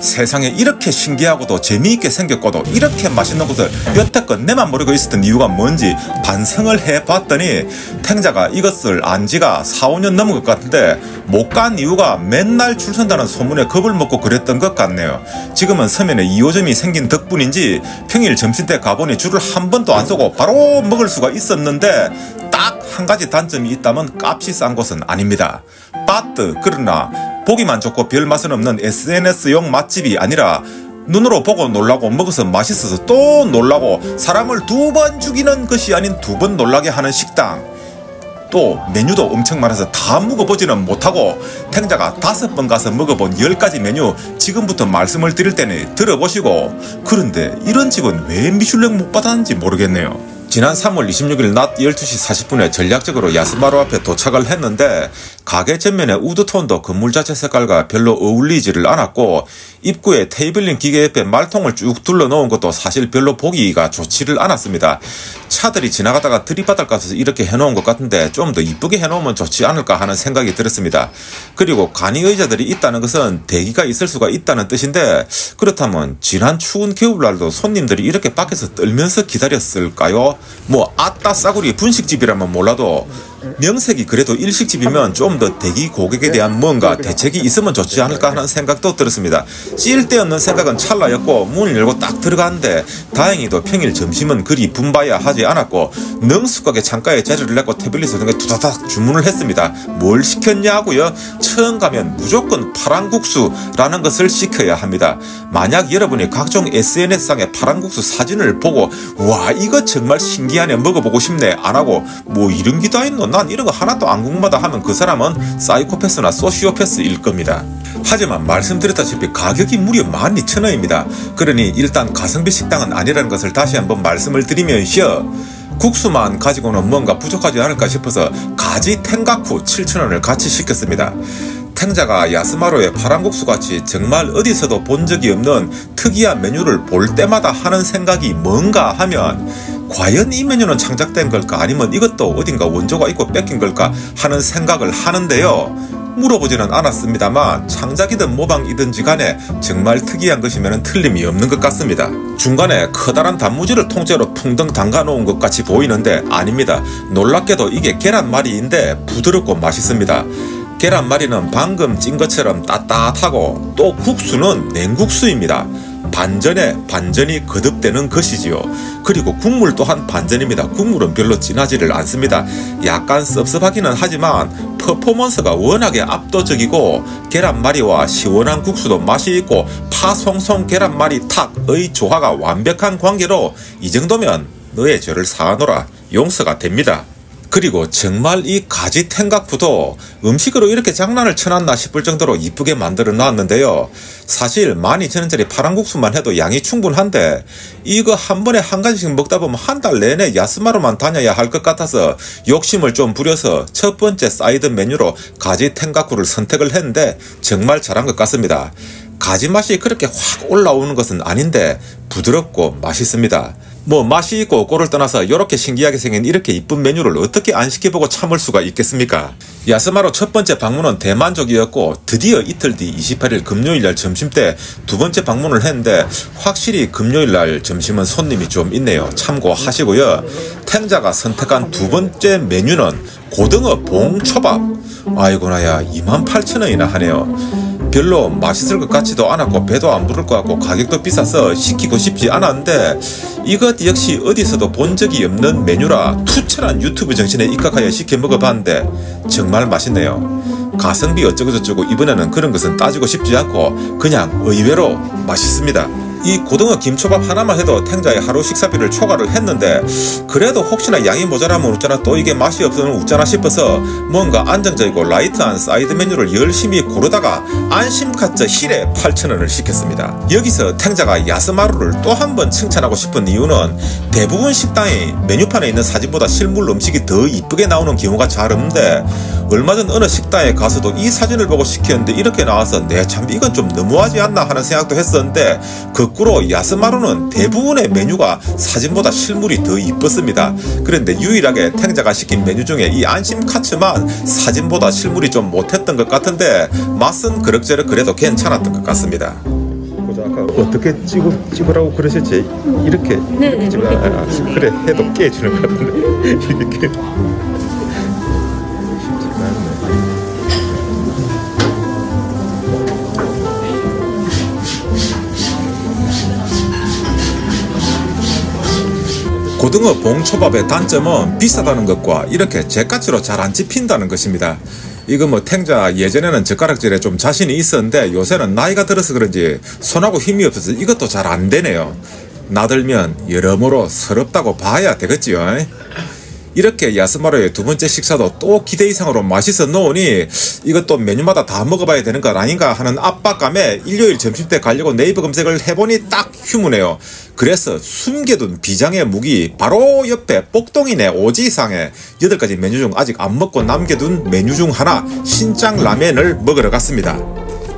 세상에 이렇게 신기하고도 재미있게 생겼고도 이렇게 맛있는 곳을 여태껏 내만 모르고 있었던 이유가 뭔지 반성을 해봤더니 탱자가 이것을 안지가 4, 5년 넘은 것 같은데 못 간 이유가 맨날 줄 선다는 소문에 겁을 먹고 그랬던 것 같네요. 지금은 서면에 2호점이 생긴 덕분인지 평일 점심때 가보니 줄을 한 번도 안 서고 바로 먹을 수가 있었는데 딱 한 가지 단점이 있다면 값이 싼 곳은 아닙니다. 빠뜨. 그러나 보기만 좋고 별 맛은 없는 SNS용 맛집이 아니라 눈으로 보고 놀라고 먹어서 맛있어서 또 놀라고 사람을 2번 죽이는 것이 아닌 2번 놀라게 하는 식당. 또 메뉴도 엄청 많아서 다 먹어보지는 못하고 탱자가 5번 가서 먹어본 10가지 메뉴 지금부터 말씀을 드릴 테니 들어보시고, 그런데 이런 집은 왜 미슐랭 못 받았는지 모르겠네요. 지난 3월 26일 낮 12시 40분에 전략적으로 야스마루 앞에 도착을 했는데 가게 전면의 우드톤도 건물 자체 색깔과 별로 어울리지를 않았고 입구에 테이블링 기계 옆에 말통을 쭉 둘러놓은 것도 사실 별로 보기가 좋지를 않았습니다. 차들이 지나가다가 들이받을 것 같아서 이렇게 해놓은 것 같은데 좀 더 이쁘게 해놓으면 좋지 않을까 하는 생각이 들었습니다. 그리고 간이 의자들이 있다는 것은 대기가 있을 수가 있다는 뜻인데 그렇다면 지난 추운 겨울날도 손님들이 이렇게 밖에서 떨면서 기다렸을까요? 뭐 아따 싸구리 분식집이라면 몰라도 명색이 그래도 일식집이면 좀 더 대기 고객에 대한 뭔가 대책이 있으면 좋지 않을까 하는 생각도 들었습니다. 쓸데없는 생각은 찰나였고 문을 열고 딱 들어갔는데 다행히도 평일 점심은 그리 분바야 하지 않았고 능숙하게 창가에 자리를 내고 태블릿을 통해 두다닥 주문을 했습니다. 뭘 시켰냐고요? 처음 가면 무조건 파랑국수라는 것을 시켜야 합니다. 만약 여러분이 각종 SNS상의 파랑국수 사진을 보고 와 이거 정말 신기하네 먹어보고 싶네 안하고 뭐 이런 게 다 있노 난 이런 거 하나도 안 궁금하다 하면 그 사람은 사이코패스나 소시오패스일 겁니다. 하지만 말씀드렸다시피 가격이 무려 12,000원입니다. 그러니 일단 가성비 식당은 아니라는 것을 다시 한번 말씀을 드리면서 국수만 가지고는 뭔가 부족하지 않을까 싶어서 가지 탱가쿠 7,000원을 같이 시켰습니다. 탱자가 야스마루의 파랑국수같이 정말 어디서도 본 적이 없는 특이한 메뉴를 볼 때마다 하는 생각이 뭔가 하면 과연 이 메뉴는 창작된 걸까 아니면 이것도 어딘가 원조가 있고 뺏긴 걸까 하는 생각을 하는데요. 물어보지는 않았습니다만 창작이든 모방이든지 간에 정말 특이한 것이면 틀림이 없는 것 같습니다. 중간에 커다란 단무지를 통째로 풍덩 담가 놓은 것 같이 보이는데 아닙니다. 놀랍게도 이게 계란말이인데 부드럽고 맛있습니다. 계란말이는 방금 찐 것처럼 따뜻하고 또 국수는 냉국수입니다. 반전에 반전이 거듭되는 것이지요. 그리고 국물 또한 반전입니다. 국물은 별로 진하지를 않습니다. 약간 섭섭하기는 하지만 퍼포먼스가 워낙에 압도적이고 계란말이와 시원한 국수도 맛이 있고 파송송 계란말이 탁의 조화가 완벽한 관계로 이 정도면 너의 죄를 사하노라 용서가 됩니다. 그리고 정말 이 가지 탱가쿠도 음식으로 이렇게 장난을 쳐놨나 싶을 정도로 이쁘게 만들어 놨는데요. 사실 12,000원짜리 파랑국수만 해도 양이 충분한데 이거 한 번에 한 가지씩 먹다 보면 한 달 내내 야스마루만 다녀야 할 것 같아서 욕심을 좀 부려서 첫 번째 사이드 메뉴로 가지 탱가쿠를 선택을 했는데 정말 잘한 것 같습니다. 가지 맛이 그렇게 확 올라오는 것은 아닌데 부드럽고 맛있습니다. 뭐 맛이 있고 없고를 떠나서 이렇게 신기하게 생긴 이렇게 이쁜 메뉴를 어떻게 안 시켜보고 참을 수가 있겠습니까? 야스마루 첫 번째 방문은 대만족이었고 드디어 이틀 뒤 28일 금요일날 점심때 두 번째 방문을 했는데 확실히 금요일날 점심은 손님이 좀 있네요. 참고하시고요. 탱자가 선택한 두 번째 메뉴는 고등어 봉초밥. 아이고나야 28,000원이나 하네요. 별로 맛있을 것 같지도 않았고 배도 안 부를 것 같고 가격도 비싸서 시키고 싶지 않았는데 이것 역시 어디서도 본 적이 없는 메뉴라 투철한 유튜브 정신에 입각하여 시켜 먹어봤는데 정말 맛있네요. 가성비 어쩌고저쩌고 이번에는 그런 것은 따지고 싶지 않고 그냥 의외로 맛있습니다. 이 고등어 김초밥 하나만 해도 탱자의 하루 식사비를 초과를 했는데 그래도 혹시나 양이 모자라면 웃잖아 또 이게 맛이 없으면 웃잖아 싶어서 뭔가 안정적이고 라이트한 사이드 메뉴를 열심히 고르다가 안심카트 힐에 8,000원을 시켰습니다. 여기서 탱자가 야스마루를 또 한 번 칭찬하고 싶은 이유는 대부분 식당이 메뉴판에 있는 사진보다 실물 음식이 더 이쁘게 나오는 경우가 잘 없는데 얼마 전 어느 식당에 가서도 이 사진을 보고 시켰는데 이렇게 나와서 네 참 이건 좀 너무하지 않나 하는 생각도 했었는데 거꾸로 야스마루는 대부분의 메뉴가 사진보다 실물이 더 이뻤습니다. 그런데 유일하게 탱자가 시킨 메뉴 중에 이 안심카츠만 사진보다 실물이 좀 못했던 것 같은데 맛은 그럭저럭 그래도 괜찮았던 것 같습니다. 보자. 아까 어떻게 찍으라고 그러셨지? 이렇게 네, 찍어. 그래 해도 깨지는 것 같은데 이렇게. 고등어 봉초밥의 단점은 비싸다는 것과 이렇게 jet가스로 잘 안 집힌다는 것입니다. 이거 뭐 탱자 예전에는 젓가락질에 좀 자신이 있었는데 요새는 나이가 들어서 그런지 손하고 힘이 없어서 이것도 잘 안 되네요. 나들면 여러모로 서럽다고 봐야 되겠지요. 이렇게 야스마로의 두 번째 식사도 또 기대 이상으로 맛있어 놓으니 이것도 메뉴마다 다 먹어봐야 되는 것 아닌가 하는 압박감에 일요일 점심때 가려고 네이버 검색을 해보니 딱 휴무네요. 그래서 숨겨둔 비장의 무기 바로 옆에 복동이네 오지상에 8가지 메뉴 중 아직 안 먹고 남겨둔 메뉴 중 하나 신짱 라멘을 먹으러 갔습니다.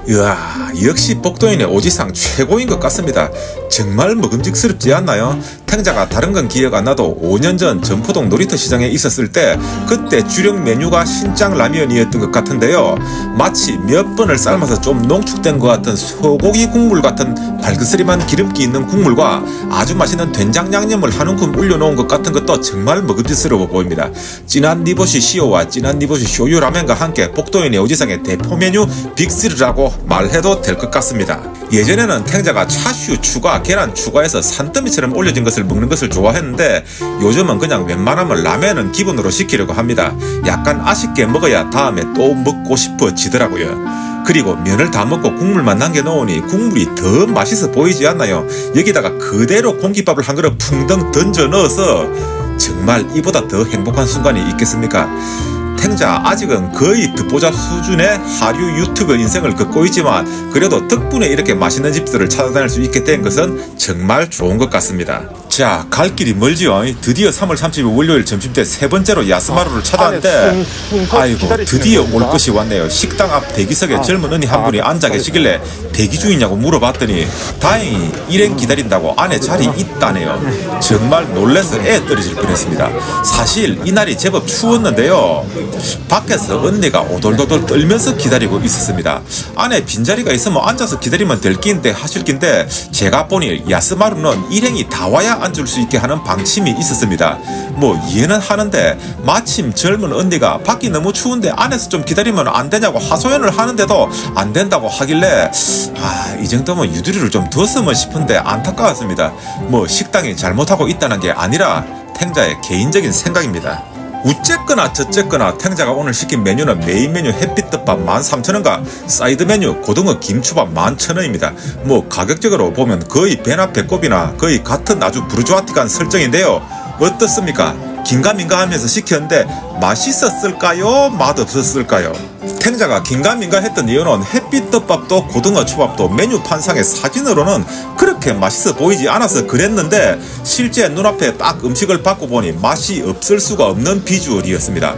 이야, 역시 복도인의 오지상 최고인 것 같습니다. 정말 먹음직스럽지 않나요? 탱자가 다른 건 기억 안 나도 5년 전 전포동 놀이터 시장에 있었을 때 그때 주력 메뉴가 신짱 라면이었던 것 같은데요. 마치 몇 번을 삶아서 좀 농축된 것 같은 소고기 국물 같은 발그스림한 기름기 있는 국물과 아주 맛있는 된장 양념을 한 움큼 올려놓은 것 같은 것도 정말 먹음직스러워 보입니다. 진한 니보시 시오와 진한 니보시 쇼유 라면과 함께 복도인의 오지상의 대표 메뉴 빅스리라고 말해도 될 것 같습니다. 예전에는 탱자가 차슈 추가, 계란 추가해서 산더미처럼 올려진 것을 먹는 것을 좋아했는데 요즘은 그냥 웬만하면 라면은 기본으로 시키려고 합니다. 약간 아쉽게 먹어야 다음에 또 먹고 싶어지더라고요. 그리고 면을 다 먹고 국물만 남겨놓으니 국물이 더 맛있어 보이지 않나요? 여기다가 그대로 공깃밥을 한 그릇 풍덩 던져 넣어서 정말 이보다 더 행복한 순간이 있겠습니까? 탱자 아직은 거의 듣보잡 수준의 하류 유튜버 인생을 걷고 있지만 그래도 덕분에 이렇게 맛있는 집들을 찾아다닐 수 있게 된 것은 정말 좋은 것 같습니다. 자, 갈 길이 멀지요. 드디어 3월 30일 월요일 점심때 세 번째로 야스마루를 찾아왔는데 아이고 드디어 올 것이 왔네요. 식당 앞 대기석에 젊은 언니 한 분이 앉아 계시길래 대기 중이냐고 물어봤더니 다행히 일행 기다린다고 안에 자리 있다네요. 정말 놀라서 애 떨어질 뻔했습니다. 사실 이날이 제법 추웠는데요. 밖에서 언니가 오돌도돌 떨면서 기다리고 있었습니다. 안에 빈자리가 있으면 앉아서 기다리면 될 낀데 하실 낀데 제가 보니 야스마루는 일행이 다 와야 앉을 수 있게 하는 방침이 있었습니다. 뭐 이해는 하는데 마침 젊은 언니가 밖이 너무 추운데 안에서 좀 기다리면 안 되냐고 하소연을 하는데도 안 된다고 하길래 이 정도면 유두리를 좀 뒀으면 싶은데 안타까웠습니다. 뭐 식당이 잘못하고 있다는 게 아니라 탱자의 개인적인 생각입니다. 우쨌거나 저쨌거나 탱자가 오늘 시킨 메뉴는 메인 메뉴 햇빛덮밥 13,000원과 사이드 메뉴 고등어 김초밥 11,000원입니다. 뭐 가격적으로 보면 거의 배나 배꼽이나 거의 같은 아주 부르주아틱한 설정인데요. 어떻습니까? 긴가민가 하면서 시켰는데 맛있었을까요? 맛없었을까요? 탱자가 긴가민가 했던 이유는 햇빛덮밥도 고등어 초밥도 메뉴판상의 사진으로는 그렇게 맛있어 보이지 않아서 그랬는데 실제 눈앞에 딱 음식을 받고 보니 맛이 없을 수가 없는 비주얼이었습니다.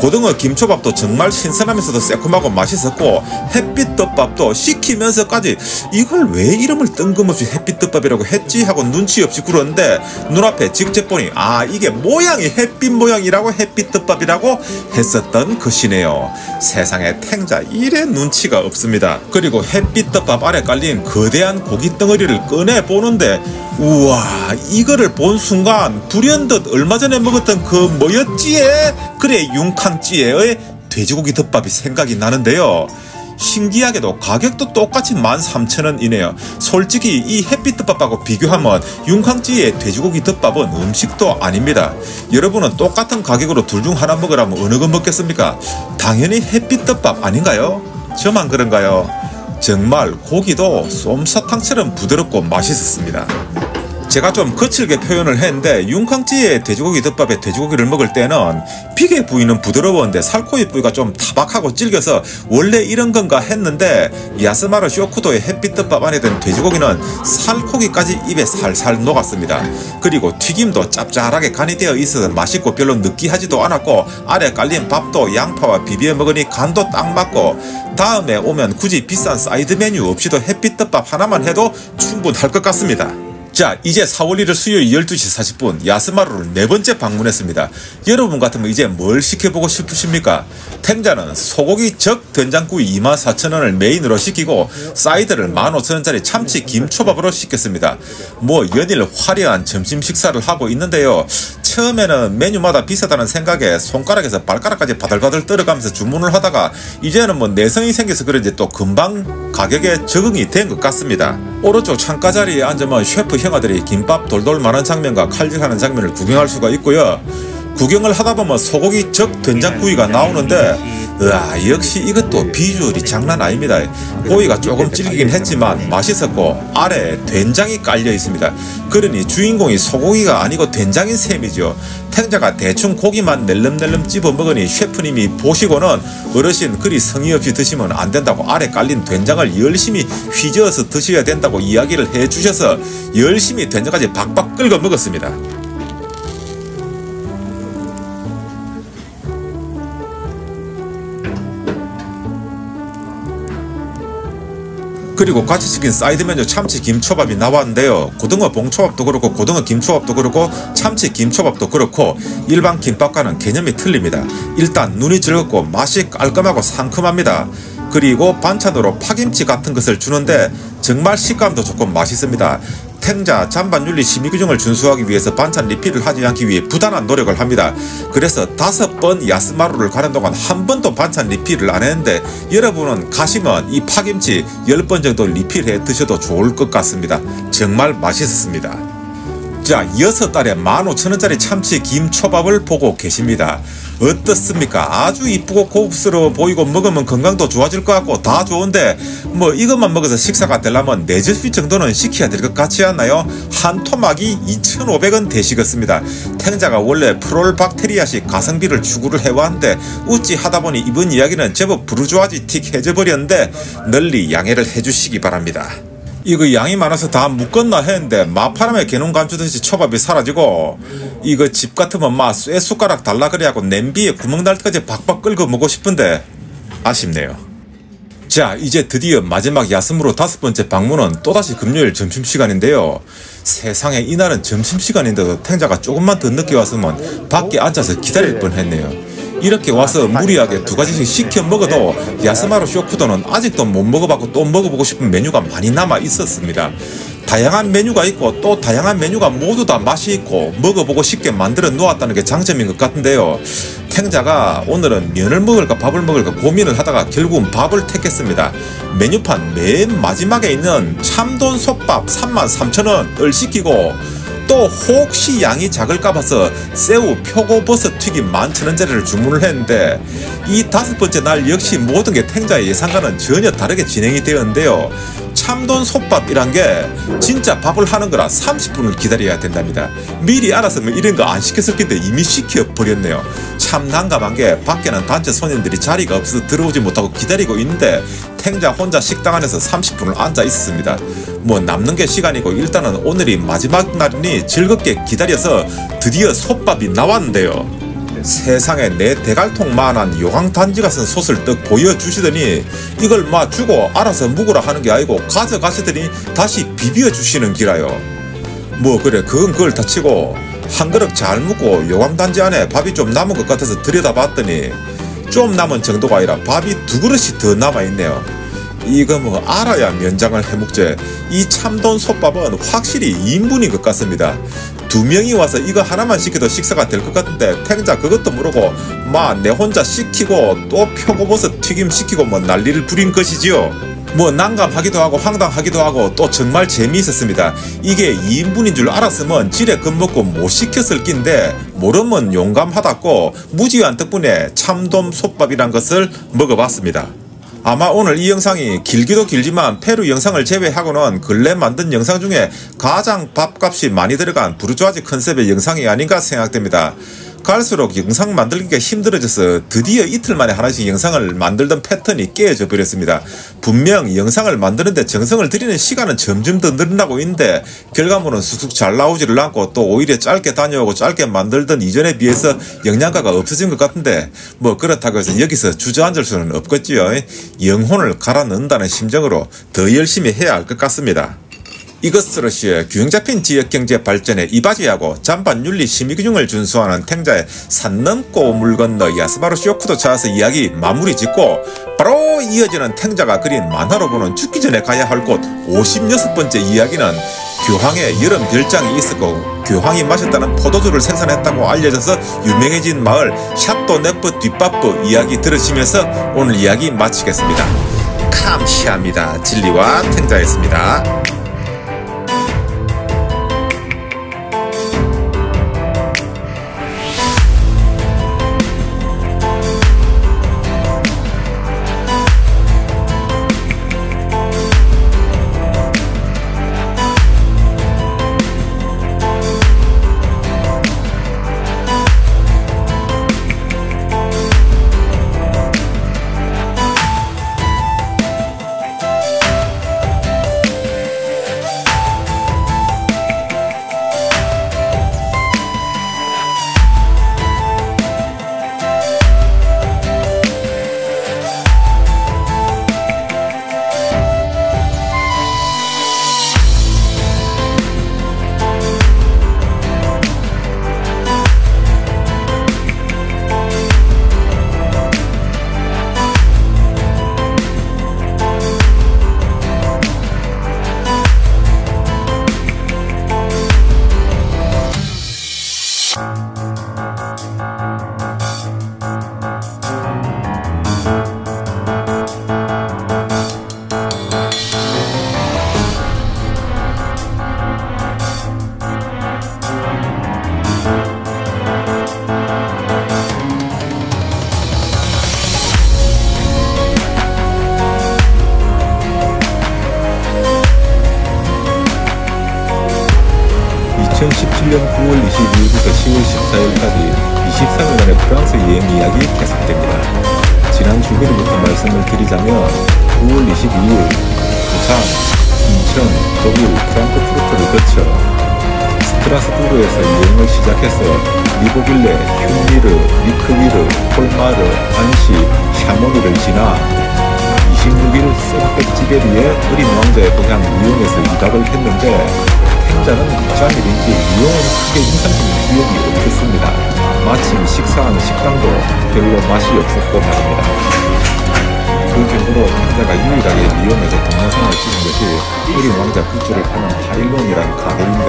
고등어 김초밥도 정말 신선하면서도 새콤하고 맛있었고 햇빛덮밥도 시키면서까지 이걸 왜 이름을 뜬금없이 햇빛덮밥이라고 했지 하고 눈치 없이 굴었는데 눈앞에 직접 보니 이게 모양이 햇빛 모양이라고 햇빛덮밥이라고 했었던 것이네요. 세상에 탱자 이래 눈치가 없습니다. 그리고 햇빛덮밥 아래 깔린 거대한 고기 덩어리를 꺼내보는데 우와 이거를 본 순간 불현듯 얼마 전에 먹었던 그 뭐였지에 그래 융캉찌에의 돼지고기 덮밥이 생각이 나는데요. 신기하게도 가격도 똑같이 13,000원이네요. 솔직히 이 햇빛덮밥하고 비교하면 융캉찌의 돼지고기 덮밥은 음식도 아닙니다. 여러분은 똑같은 가격으로 둘 중 하나 먹으라면 어느 거 먹겠습니까? 당연히 햇빛덮밥 아닌가요? 저만 그런가요? 정말 고기도 솜사탕처럼 부드럽고 맛있었습니다. 제가 좀 거칠게 표현을 했는데 융캉찌의 돼지고기 덮밥에 돼지고기를 먹을 때는 비계 부위는 부드러웠는데 살코기 부위가 좀 타박하고 질겨서 원래 이런 건가 했는데 야스마루 쇼쿠도의 햇빛덮밥 안에 든 돼지고기는 살코기까지 입에 살살 녹았습니다. 그리고 튀김도 짭짤하게 간이 되어 있어서 맛있고 별로 느끼하지도 않았고 아래 깔린 밥도 양파와 비벼 먹으니 간도 딱 맞고 다음에 오면 굳이 비싼 사이드 메뉴 없이도 햇빛덮밥 하나만 해도 충분할 것 같습니다. 자, 이제 4월 1일 수요일 12시 40분 야스마루를 4번째 방문했습니다. 여러분 같으면 이제 뭘 시켜보고 싶으십니까? 탱자는 소고기 적 된장구이 24,000원을 메인으로 시키고 사이드를 15,000원짜리 참치 김초밥으로 시켰습니다. 뭐 연일 화려한 점심 식사를 하고 있는데요. 처음에는 메뉴마다 비싸다는 생각에 손가락에서 발가락까지 바들바들 떨어가면서 주문을 하다가 이제는 뭐 내성이 생겨서 그런지 또 금방 가격에 적응이 된 것 같습니다. 오른쪽 창가 자리에 앉으면 셰프 형아들이 김밥 돌돌 마는 장면과 칼질하는 장면을 구경할 수가 있고요. 구경을 하다 보면 소고기 적 된장구이가 나오는데 역시 이것도 비주얼이 장난 아닙니다. 고기가 조금 질기긴 했지만 맛있었고 아래에 된장이 깔려 있습니다. 그러니 주인공이 소고기가 아니고 된장인 셈이죠. 탱자가 대충 고기만 낼름낼름 집어 먹으니 셰프님이 보시고는 어르신 그리 성의 없이 드시면 안 된다고 아래 깔린 된장을 열심히 휘저어서 드셔야 된다고 이야기를 해주셔서 열심히 된장까지 박박 끓여 먹었습니다. 그리고 같이 시킨 사이드 메뉴 참치 김초밥이 나왔는데요. 고등어 봉초밥도 그렇고 고등어 김초밥도 그렇고 참치 김초밥도 그렇고 일반 김밥과는 개념이 틀립니다. 일단 눈이 즐겁고 맛이 깔끔하고 상큼합니다. 그리고 반찬으로 파김치 같은 것을 주는데 정말 식감도 좋고 맛있습니다. 탱자 잔반윤리 심의규정을 준수하기 위해서 반찬 리필을 하지 않기 위해 부단한 노력을 합니다. 그래서 5번 야스마루를 가는 동안 한 번도 반찬 리필을 안 했는데 여러분은 가시면 이 파김치 10번 정도 리필해 드셔도 좋을 것 같습니다. 정말 맛있었습니다. 자, 6달에 15,000원짜리 참치 김초밥을 보고 계십니다. 어떻습니까? 아주 이쁘고 고급스러워 보이고 먹으면 건강도 좋아질 것 같고 다 좋은데 뭐 이것만 먹어서 식사가 되려면 4접시 정도는 시켜야 될 것 같지 않나요? 한 토막이 2,500원 되시겠습니다. 탱자가 원래 프롤박테리아식 가성비를 추구를 해왔는데 우찌 하다보니 이번 이야기는 제법 부르주아지 틱 해져버렸는데 널리 양해를 해주시기 바랍니다. 이거 양이 많아서 다 묶었나 했는데 마파람에 개눈 감추듯이 초밥이 사라지고 이거 집 같으면 막 쇠 숟가락 달라 그래하고 냄비에 구멍 날 때까지 박박 끓여 먹고 싶은데 아쉽네요. 자, 이제 드디어 마지막 야스무로 5번째 방문은 또다시 금요일 점심시간인데요. 세상에 이날은 점심시간인데도 탱자가 조금만 더 늦게 왔으면 밖에 앉아서 기다릴 뻔했네요. 이렇게 와서 무리하게 2가지씩 시켜 먹어도 야스마루 쇼쿠도는 아직도 못 먹어봤고 또 먹어보고 싶은 메뉴가 많이 남아 있었습니다. 다양한 메뉴가 있고 또 다양한 메뉴가 모두 다 맛이 있고 먹어보고 쉽게 만들어 놓았다는 게 장점인 것 같은데요. 탱자가 오늘은 면을 먹을까 밥을 먹을까 고민을 하다가 결국은 밥을 택했습니다. 메뉴판 맨 마지막에 있는 참돈 솥밥 33,000원을 시키고 또 혹시 양이 작을까 봐서 새우 표고버섯 튀김 11,000원짜리를 주문을 했는데 이 5번째 날 역시 모든 게 탱자의 예상과는 전혀 다르게 진행이 되었는데요. 참돈 솥밥이란 게 진짜 밥을 하는 거라 30분을 기다려야 된답니다. 미리 알았으면 이런 거 안 시켰을 텐데 이미 시켜버렸네요. 참 난감한 게 밖에는 단체 손님들이 자리가 없어서 들어오지 못하고 기다리고 있는데 탱자 혼자 식당 안에서 30분을 앉아 있었습니다. 뭐 남는 게 시간이고 일단은 오늘이 마지막 날이니 즐겁게 기다려서 드디어 솥밥이 나왔는데요. 세상에 내 대갈통만한 요강단지 같은 솥을 떡 보여주시더니 이걸 막 주고 알아서 묵으라 하는 게 아니고 가져가시더니 다시 비벼주시는 기라요. 뭐 그래 그건 그걸 다 치고 한 그릇 잘 묵고 요강단지 안에 밥이 좀 남은 것 같아서 들여다봤더니 좀 남은 정도가 아니라 밥이 2그릇이 더 남아있네요. 이거 뭐 알아야 면장을 해먹지. 이 참돈 솥밥은 확실히 2인분인 것 같습니다. 2명이 와서 이거 하나만 시켜도 식사가 될 것 같은데 탱자 그것도 모르고 막 내 혼자 시키고 또 표고버섯 튀김 시키고 뭐 난리를 부린 것이지요. 뭐 난감하기도 하고 황당하기도 하고 또 정말 재미있었습니다. 이게 2인분인 줄 알았으면 지레 겁먹고 못 시켰을 낀데 모르면 용감하다고 무지한 덕분에 참돔 솥밥이란 것을 먹어봤습니다. 아마 오늘 이 영상이 길기도 길지만 페루 영상을 제외하고는 근래 만든 영상 중에 가장 밥값이 많이 들어간 부르주아지 컨셉의 영상이 아닌가 생각됩니다. 갈수록 영상 만들기가 힘들어져서 드디어 이틀 만에 하나씩 영상을 만들던 패턴이 깨어져 버렸습니다. 분명 영상을 만드는데 정성을 들이는 시간은 점점 더 늘어나고 있는데 결과물은 쑥쑥 잘 나오지를 않고 또 오히려 짧게 다녀오고 짧게 만들던 이전에 비해서 영양가가 없어진 것 같은데 뭐 그렇다고 해서 여기서 주저앉을 수는 없겠지요. 영혼을 갈아 넣는다는 심정으로 더 열심히 해야 할 것 같습니다. 이것으로시에 균형 잡힌 지역경제 발전에 이바지하고 잔반 윤리 심의규정을 준수하는 탱자의 산 넘고 물 건너 야스바로 쇼크도 찾아서 이야기 마무리 짓고 바로 이어지는 탱자가 그린 만화로 보는 죽기 전에 가야 할 곳 56번째 이야기는 교황의 여름 별장이 있었고 교황이 마셨다는 포도주를 생산했다고 알려져서 유명해진 마을 샤또네프 뒷바프 이야기 들으시면서 오늘 이야기 마치겠습니다. 감사합니다. 진리와 탱자였습니다. 2017년 9월 22일부터 10월 14일까지 23일간의 프랑스 여행 이야기 계속됩니다. 지난 주기부터 말씀을 드리자면 9월 22일 부산, 인천, 독일 프랑크푸르트를 거쳐 스트라스부르에서 여행을 시작해서 리보빌레, 흉미르, 리크위르, 콜마르, 안시, 샤모니를 지나 26일 생백지게리의 어린 왕자의 고향 리옹에서 2박을 했는데 탱자는 육자밀인지 리옹은 크게 인상적인 기억이 없었습니다. 마침 식사한 식당도 별로 맛이 없었고 말입니다. 그 정도로 탱자가 유일하게 리옹에서 동영상을 찍은 것이 어린 왕자 굿즈를 파는 하일론이라는 가게인데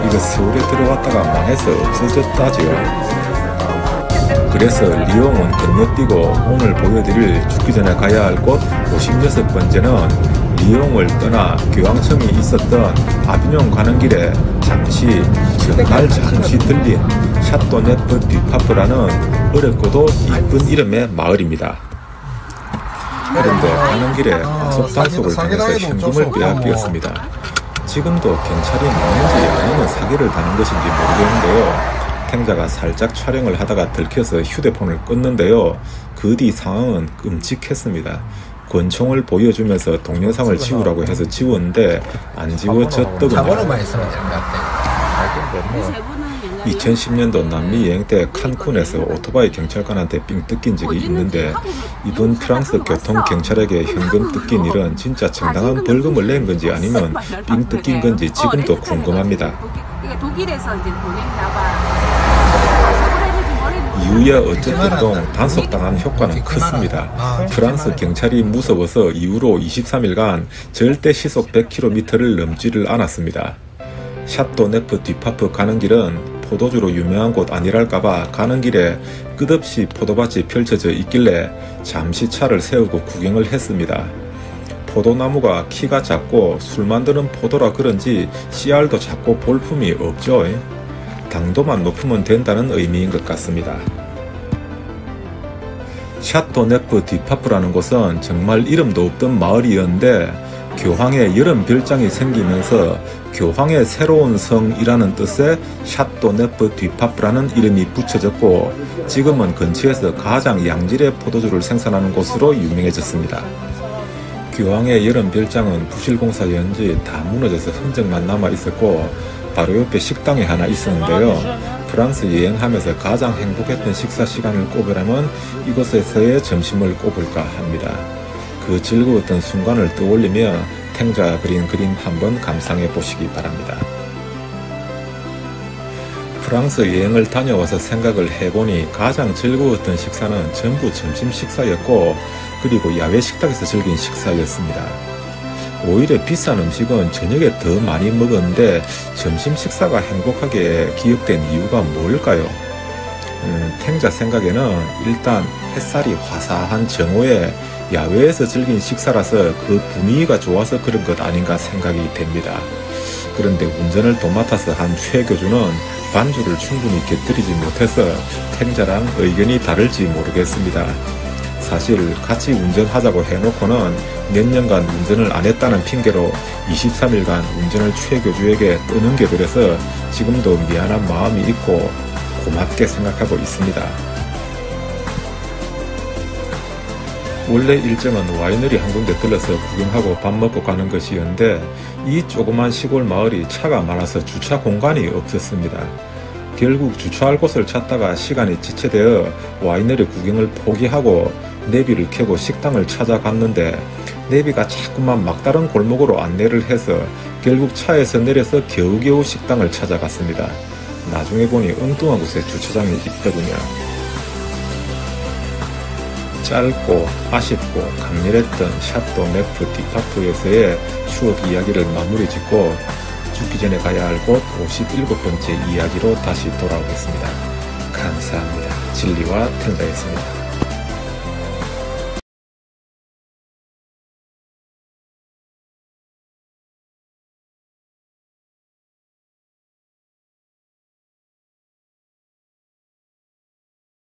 이거 서울에 들어왔다가 망해서 없어졌다지요. 그래서 리옹은 건너뛰고 오늘 보여드릴 죽기 전에 가야 할 곳 56번째는 리옹을 떠나 교황청이 있었던 아비뇽 가는 길에 정말 잠시 들린 샤또네프 뒷파프라는 어렵고도 이쁜 이름의 마을입니다. 그런데 가는 길에 과속단속을 당해서 현금을 빼앗겼습니다. 지금도 경찰이 나는지 아니면 사기를 당한 것인지 모르겠는데요. 탱자가 살짝 촬영을 하다가 들켜서 휴대폰을 껐는데요. 그 뒤 상황은 끔찍했습니다. 권총을 보여주면서 동영상을 지우라고 해서 지웠는데 안 지워졌더군요. 2010년도 남미 여행 때 칸쿤에서 오토바이 경찰관한테 삥 뜯긴 적이 있는데 이번 프랑스 교통경찰에게 현금 뜯긴 일은 진짜 정당한 벌금을 낸 건지 아니면 삥 뜯긴 건지 지금도 궁금합니다. 독일에서 이제 이후에 어쨌든 단속당한 효과는 컸습니다. 프랑스 경찰이 무서워서 이후로 23일간 절대 시속 100km를 넘지를 않았습니다. 샤또네프 뒷파프 가는 길은 포도주로 유명한 곳 아니랄까봐 가는 길에 끝없이 포도밭이 펼쳐져 있길래 잠시 차를 세우고 구경을 했습니다. 포도나무가 키가 작고 술 만드는 포도라 그런지 씨알도 작고 볼품이 없죠. 당도만 높으면 된다는 의미인 것 같습니다. 샤또네프 뒷파프라는 곳은 정말 이름도 없던 마을이었는데 교황의 여름 별장이 생기면서 교황의 새로운 성이라는 뜻의 샤또네프 뒷파프라는 이름이 붙여졌고 지금은 근처에서 가장 양질의 포도주를 생산하는 곳으로 유명해졌습니다. 교황의 여름 별장은 부실공사였는지 다 무너져서 흔적만 남아 있었고 바로 옆에 식당이 하나 있었는데요. 프랑스 여행하면서 가장 행복했던 식사 시간을 꼽으라면 이곳에서의 점심을 꼽을까 합니다. 그 즐거웠던 순간을 떠올리며 탱자가 그린 그림 한번 감상해 보시기 바랍니다. 프랑스 여행을 다녀와서 생각을 해보니 가장 즐거웠던 식사는 전부 점심 식사였고, 그리고 야외 식탁에서 즐긴 식사였습니다. 오히려 비싼 음식은 저녁에 더 많이 먹었는데 점심 식사가 행복하게 기억된 이유가 뭘까요? 탱자 생각에는 일단 햇살이 화사한 정오에 야외에서 즐긴 식사라서 그 분위기가 좋아서 그런 것 아닌가 생각이 됩니다. 그런데 운전을 도맡아서 한 최 교주는 반주를 충분히 곁들이지 못해서 탱자랑 의견이 다를지 모르겠습니다. 사실 같이 운전하자고 해놓고는 몇 년간 운전을 안 했다는 핑계로 23일간 운전을 최 교주에게 떠넘겨버려서 지금도 미안한 마음이 있고 고맙게 생각하고 있습니다. 원래 일정은 와이너리 한 군데 들러서 구경하고 밥 먹고 가는 것이었는데 이 조그만 시골 마을이 차가 많아서 주차 공간이 없었습니다. 결국 주차할 곳을 찾다가 시간이 지체되어 와이너리 구경을 포기하고 내비를 켜고 식당을 찾아갔는데 내비가 자꾸만 막다른 골목으로 안내를 해서 결국 차에서 내려서 겨우겨우 식당을 찾아갔습니다. 나중에 보니 엉뚱한 곳에 주차장이 있더군요. 짧고 아쉽고 강렬했던 샤또 네프 디파토에서의 추억 이야기를 마무리 짓고 죽기 전에 가야 할 곳 57번째 이야기로 다시 돌아오겠습니다. 감사합니다. 진리와 탱자였습니다.